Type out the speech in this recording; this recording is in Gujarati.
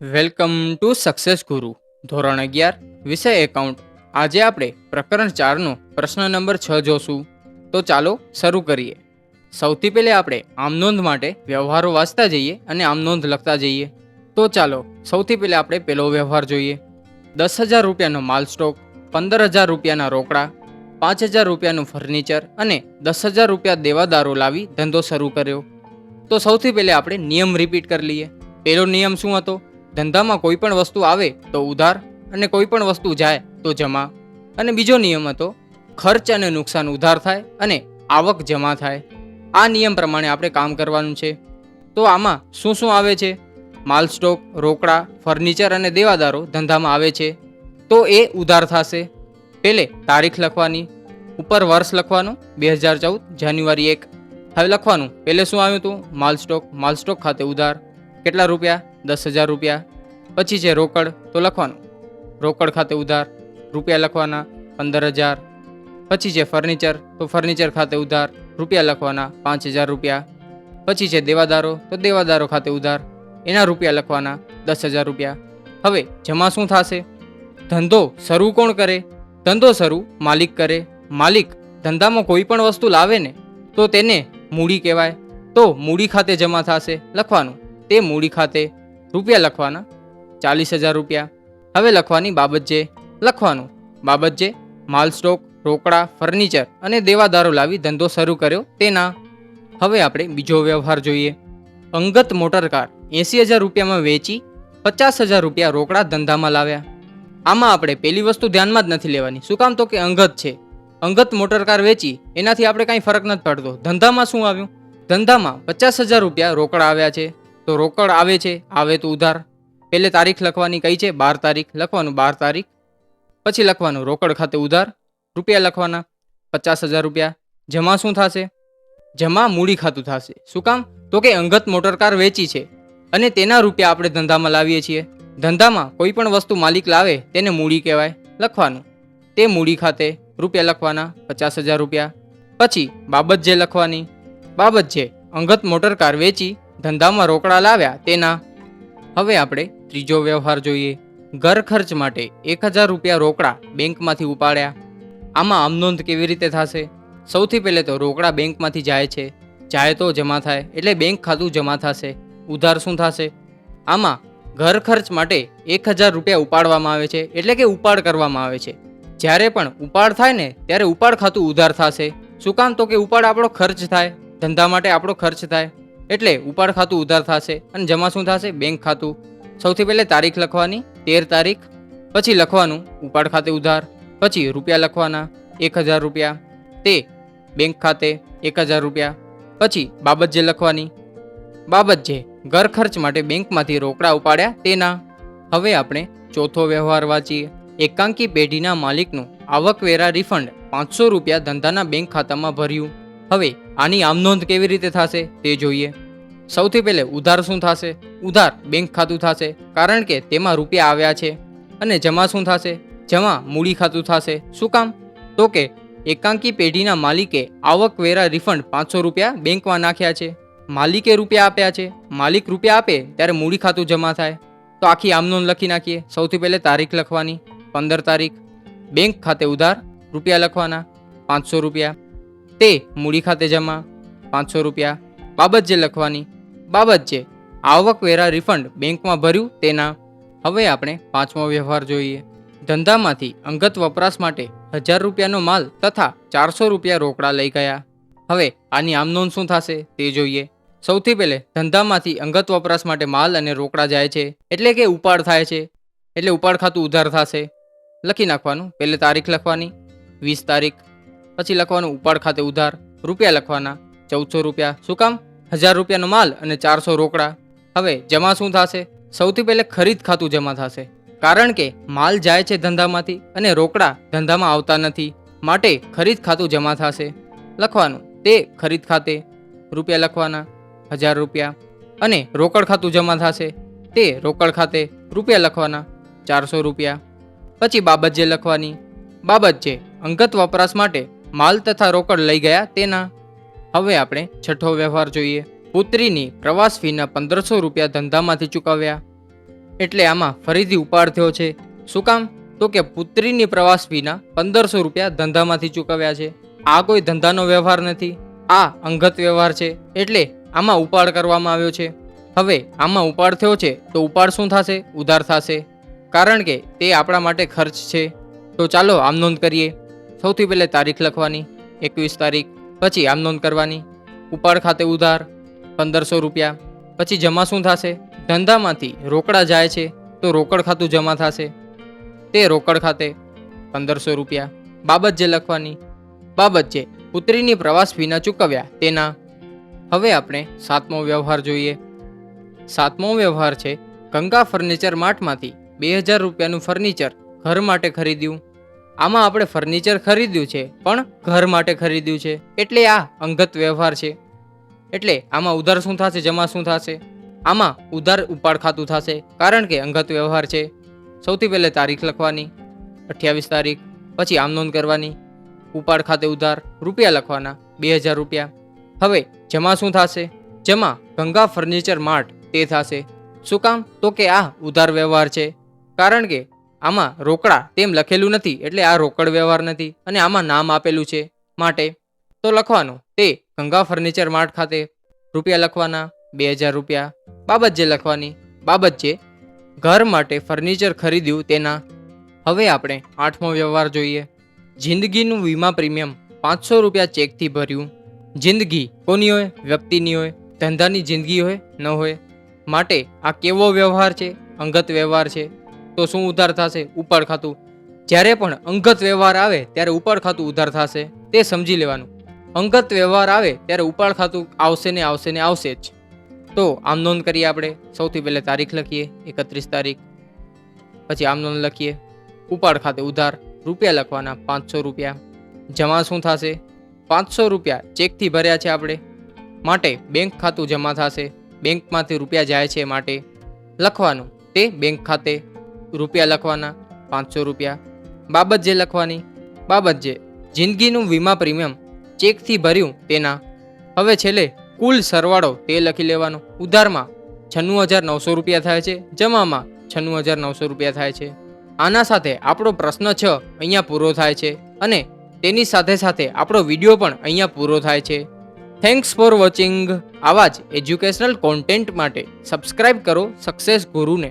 વેલકમ ટુ સક્સેસ ગુરુ ધોરણ 11 વિષય એકાઉન્ટ. આજે આપણે પ્રકરણ 4નો પ્રશ્ન નંબર 6 જોશું. તો ચાલો શરૂ કરીએ. સૌથી પહેલે આપણે આમનોંધ માટે વ્યવહારો વાંચતા જઈએ અને આમનોંધ લખતા જઈએ. તો ચાલો સૌથી પહેલે આપણે પહેલો વ્યવહાર જોઈએ. 10,000 રૂપિયાનો માલ સ્ટોક, 15,000 રૂપિયાના રોકડા, 5,000 રૂપિયાનું ફર્નિચર અને 10,000 રૂપિયા દેવાદારો લાવી ધંધો શરૂ કર્યો. તો સૌથી પહેલે આપણે નિયમ રિપીટ કરી લઈએ. પહેલો નિયમ શું હતો? ધંધામાં કોઈ પણ વસ્તુ આવે તો ઉધાર અને કોઈ પણ વસ્તુ જાય તો જમા. અને બીજો નિયમ હતો ખર્ચ અને નુકસાન ઉધાર થાય અને આવક જમા થાય. આ નિયમ પ્રમાણે આપણે કામ કરવાનું છે. તો આમાં શું શું આવે છે? માલ સ્ટોક, રોકડા, ફર્નિચર અને દેવાદારો ધંધામાં આવે છે તો એ ઉધાર થશે. પહેલે તારીખ લખવાની, ઉપર વર્ષ લખવાનું 2014 જાન્યુઆરી 1. હવે લખવાનું પહેલે શું આવ્યું હતું? માલ સ્ટોક ખાતે ઉધાર. કેટલા રૂપિયા? 10,000 રૂપિયા. પછી છે રોકડ, તો લખવાનું રોકડ ખાતે ઉધાર રૂપિયા લખવાના 15,000. પછી છે ફર્નિચર, તો ફર્નિચર ખાતે ઉધાર રૂપિયા લખવાના 5,000 રૂપિયા. પછી છે દેવાદારો, તો દેવાદારો ખાતે ઉધાર એના રૂપિયા લખવાના 10,000 રૂપિયા. હવે જમા શું થશે? ધંધો શરૂ કોણ કરે? ધંધો શરૂ માલિક કરે. માલિક ધંધામાં કોઈ પણ વસ્તુ લાવે ને તો તેને મૂડી કહેવાય. તો મૂડી ખાતે જમા થશે. લખવાનું તે મૂડી ખાતે રૂપિયા લખવાના 40,000 રૂપિયા. હવે લખવાની બાબત જે. લખવાનું બાબત જે માલ સ્ટોક, રોકડા, ફર્નિચર અને દેવાદારો લાવી ધંધો શરૂ કર્યો તેના. હવે આપણે બીજો વ્યવહાર જોઈએ. અંગત મોટર કાર 80,000 રૂપિયામાં વેચી 50,000 રૂપિયા રોકડા ધંધામાં લાવ્યા. આમાં આપણે પહેલી વસ્તુ ધ્યાનમાં જ નથી લેવાની. શું કામ? તો કે અંગત છે. અંગત મોટર કાર વેચી એનાથી આપણે કાંઈ ફરક નથી પડતો. ધંધામાં શું આવ્યું? ધંધામાં 50,000 રૂપિયા રોકડા આવ્યા છે. તો રોકડ આવે છે, આવે તો ઉધાર. પહેલે તારીખ લખવાની કઈ છે? 12 તારીખ. લખવાનું 12 તારીખ. પછી લખવાનું રોકડ ખાતે ઉધાર રૂપિયા લખવાના 50,000 રૂપિયા. જમા શું થશે? જમા મૂડી ખાતું થશે. શું કામ? તો કે અંગત મોટર કાર વેચી છે અને તેના રૂપિયા આપણે ધંધામાં લાવીએ છીએ. ધંધામાં કોઈ પણ વસ્તુ માલિક લાવે તેને મૂડી કહેવાય. લખવાનું તે મૂડી ખાતે રૂપિયા લખવાના 50,000 રૂપિયા. પછી બાબત જે લખવાની. બાબત જે અંગત મોટર કાર વેચી ધંધામાં રોકડા લાવ્યા તેના. હવે આપણે ત્રીજો વ્યવહાર જોઈએ. ઘર ખર્ચ માટે 1,000 રૂપિયા રોકડા બેંકમાંથી ઉપાડ્યા. આમાં આમનોંધ કેવી રીતે થશે? સૌથી પહેલે તો રોકડા બેંકમાંથી જાય છે, જાય તો જમા થાય એટલે બેંક ખાતું જમા થશે. ઉધાર શું થશે? આમાં ઘર ખર્ચ માટે 1,000 રૂપિયા ઉપાડવામાં આવે છે એટલે કે ઉપાડ કરવામાં આવે છે. જ્યારે પણ ઉપાડ થાય ને ત્યારે ઉપાડ ખાતું ઉધાર થશે. શું કામ? તો કે ઉપાડ આપણો ખર્ચ થાય, ધંધા માટે આપણો ખર્ચ થાય એટલે ઉપાડ ખાતું ઉધાર થશે. અને જમા શું થશે? બેંક ખાતું. સૌથી પહેલે તારીખ લખવાની 13 તારીખ. પછી લખવાનું ઉપાડ ખાતે ઉધાર. પછી રૂપિયા લખવાના 1,000 રૂપિયા તે બેંક ખાતે 1,000 રૂપિયા. પછી બાબત જે લખવાની. બાબત જે ઘર ખર્ચ માટે બેંકમાંથી રોકડા ઉપાડ્યા તેના. હવે આપણે ચોથો વ્યવહાર વાંચીએ. એકાંકી પેઢીના માલિકનું આવકવેરા રિફંડ 500 રૂપિયા ધંધાના બેંક ખાતામાં ભર્યું. હવે આની આમનોંધ કેવી રીતે થશે તે જોઈએ. સૌથી પહેલે ઉધાર શું થશે? ઉધાર બેંક ખાતું થશે કારણ કે તેમાં રૂપિયા આવ્યા છે. અને જમા શું થશે? જમા મૂડી ખાતું થશે. શું કામ? તો કે એકાંકી પેઢીના માલિકે આવકવેરા રિફંડ 500 રૂપિયા બેંકમાં નાખ્યા છે. માલિકે રૂપિયા આપ્યા છે. માલિક રૂપિયા આપે ત્યારે મૂડી ખાતું જમા થાય. તો આખી આમનોંધ લખી નાખીએ. સૌથી પહેલે તારીખ લખવાની 15 તારીખ. બેંક ખાતે ઉધાર રૂપિયા લખવાના 500 રૂપિયા તે મૂડી ખાતે જમા 500 રૂપિયા. બાબત જે લખવાની. બાબત જે આવકવેરા રિફંડ બેંકમાં ભર્યું તેના. હવે આપણે પાંચમો વ્યવહાર જોઈએ. ધંધામાંથી અંગત વપરાશ માટે 1,000 રૂપિયાનો માલ તથા 400 રૂપિયા રોકડા લઈ ગયા. હવે આની આમનોંધ શું થશે તે જોઈએ. સૌથી પહેલે ધંધામાંથી અંગત વપરાશ માટે માલ અને રોકડા જાય છે એટલે કે ઉપાડ થાય છે એટલે ઉપાડ ખાતું ઉધાર થશે. લખી નાખવાનું. પહેલે તારીખ લખવાની 20 તારીખ. પછી લખવાનું ઉપાડ ખાતે ઉધાર રૂપિયા લખવાના 1,400 રૂપિયા. શું કામ? 1,000 રૂપિયાનો માલ અને 400 રોકડા. હવે જમા શું થશે? સૌથી પહેલે ખરીદ ખાતું જમા થશે કારણ કે માલ જાય છે ધંધામાંથી અને રોકડા ધંધામાં આવતા નથી માટે ખરીદ ખાતું જમા થશે. લખવાનું તે ખરીદ ખાતે રૂપિયા લખવાના 1,000 રૂપિયા. અને રોકડ ખાતું જમા થશે તે રોકડ ખાતે રૂપિયા લખવાના 400 રૂપિયા. પછી બાબત જે લખવાની. બાબત જે અંગત વપરાશ માટે માલ તથા રોકડ લઈ ગયા તેના. હવે આપણે છઠ્ઠો વ્યવહાર જોઈએ. પુત્રીની પ્રવાસ ફીના 1,500 રૂપિયા ધંધામાંથી ચૂકવ્યા. એટલે આમાં ફરીથી ઉપાડ થયો છે. શું કામ? તો કે પુત્રીની પ્રવાસ ફીના 1500 રૂપિયા ધંધામાંથી ચૂકવ્યા છે. આ કોઈ ધંધાનો વ્યવહાર નથી, આ અંગત વ્યવહાર છે, એટલે આમાં ઉપાડ કરવામાં આવ્યો છે. હવે આમાં ઉપાડ થયો છે તો ઉપાડ શું થશે? ઉધાર થશે, કારણ કે તે આપણા માટે ખર્ચ છે. તો ચાલો આમ નોંધ કરીએ. સૌથી પહેલે તારીખ લખવાની, 21 તારીખ. પછી આમ નોંધ કરવાની, ઉપાડ ખાતે ઉધાર 1500 રૂપિયા. પછી જમા શું થશે? ધંધામાંથી રોકડા જાય છે તો રોકડ ખાતું જમા થશે, તે રોકડ ખાતે 1500 રૂપિયા. બાબત જે લખવાની, બાબત જે પુત્રીની પ્રવાસ ફીના ચૂકવ્યા તેના. હવે આપણે 7મો વ્યવહાર જોઈએ. 7મો વ્યવહાર છે ગંગા ફર્નિચર માર્ટમાંથી 2000 રૂપિયાનું ફર્નિચર ઘર માટે ખરીદ્યું. આમાં આપણે ફર્નિચર ખરીદ્યું છે પણ ઘર માટે ખરીદ્યું છે, એટલે આ અંગત વ્યવહાર છે. એટલે આમાં ઉધાર શું થશે? જમા શું થશે? આમાં ઉધાર ઉપાડ ખાતું થશે, કારણ કે અંગત વ્યવહાર છે. સૌથી પહેલે તારીખ લખવાની, 28 તારીખ. પછી આમ નોંધ કરવાની, ઉપાડ ખાતે ઉધાર રૂપિયા લખવાના 2000 રૂપિયા. હવે જમા શું થશે? જમા ગંગા ફર્નિચર માર્ટ તે થશે. શું કામ? તો કે આ ઉધાર વ્યવહાર છે, કારણ કે આમાં રોકડા તેમ લખેલું નથી, એટલે આ રોકડ વ્યવહાર નથી, અને આમાં નામ આપેલું છે માટે. તો લખવાનું તે ગંગા ફર્નિચર માર્ટ ખાતે રૂપિયા લખવાના 2000 રૂપિયા. બાબત જે લખવાની, બાબત જે ઘર માટે ફર્નિચર ખરીદ્યું તેના. હવે આપણે 8મો વ્યવહાર જોઈએ. જિંદગીનું વીમા પ્રીમિયમ 500 રૂપિયા ચેકથી ભર્યું. જિંદગી કોની હોય? વ્યક્તિની હોય. ધંધાની જિંદગી હોય ન હોય. માટે આ કેવો વ્યવહાર છે? અંગત વ્યવહાર છે. તો શું ઉધાર થશે? ઉપાડ ખાતું. જ્યારે પણ અંગત વ્યવહાર આવે ત્યારે ઉપાડ ખાતું ઉધાર થશે, તે સમજી લેવાનું. અંગત વ્યવહાર આવે ત્યારે ઉપાડ ખાતું આવશે ને આવશે ને આવશે જ. તો આમ નોંધ કરીએ આપણે. સૌથી પહેલે તારીખ લખીએ, 31 તારીખ. પછી આમ નોંધ લખીએ, ઉપાડ ખાતે ઉધાર રૂપિયા લખવાના 500 રૂપિયા. જમા શું થશે? 500 રૂપિયા ચેકથી ભર્યા છે આપણે, માટે બેંક ખાતું જમા થશે. બેંકમાંથી રૂપિયા જાય છે માટે લખવાનું તે બેંક ખાતે રૂપિયા લખવાના 500 રૂપિયા. બાબત જે લખવાની, બાબત જે જિંદગીનું વીમા પ્રીમિયમ ચેકથી ભર્યું તેના. હવે છેલ્લે કુલ સરવાળો તે લખી લેવાનો. ઉધારમાં 96,900 રૂપિયા થાય છે, જમામાં 96,900 રૂપિયા થાય છે. આના સાથે આપણો પ્રશ્ન 6 અહીંયા પૂરો થાય છે, અને તેની સાથે સાથે આપણો વિડીયો પણ અહીંયા પૂરો થાય છે. Thanks for watching. આવા જ એજ્યુકેશનલ કોન્ટેન્ટ માટે સબસ્ક્રાઇબ કરો સક્સેસ ગુરુને.